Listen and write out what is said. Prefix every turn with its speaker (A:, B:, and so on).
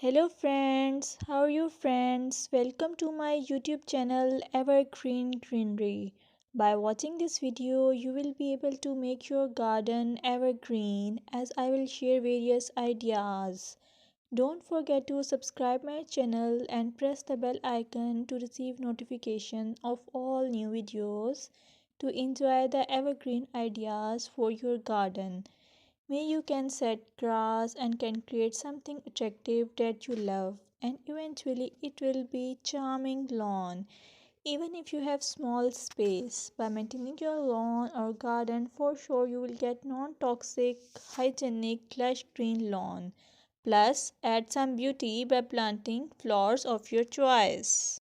A: Hello friends, how are you friends? Welcome to my YouTube channel Evergreen Greenery. By watching this video, you will be able to make your garden evergreen as I will share various ideas. Don't forget to subscribe my channel and press the bell icon to receive notification of all new videos to enjoy the evergreen ideas for your garden. May you can set grass and can create something attractive that you love and eventually it will be charming lawn. Even if you have small space, by maintaining your lawn or garden for sure you will get non-toxic, hygienic, lush green lawn. Plus add some beauty by planting flowers of your choice.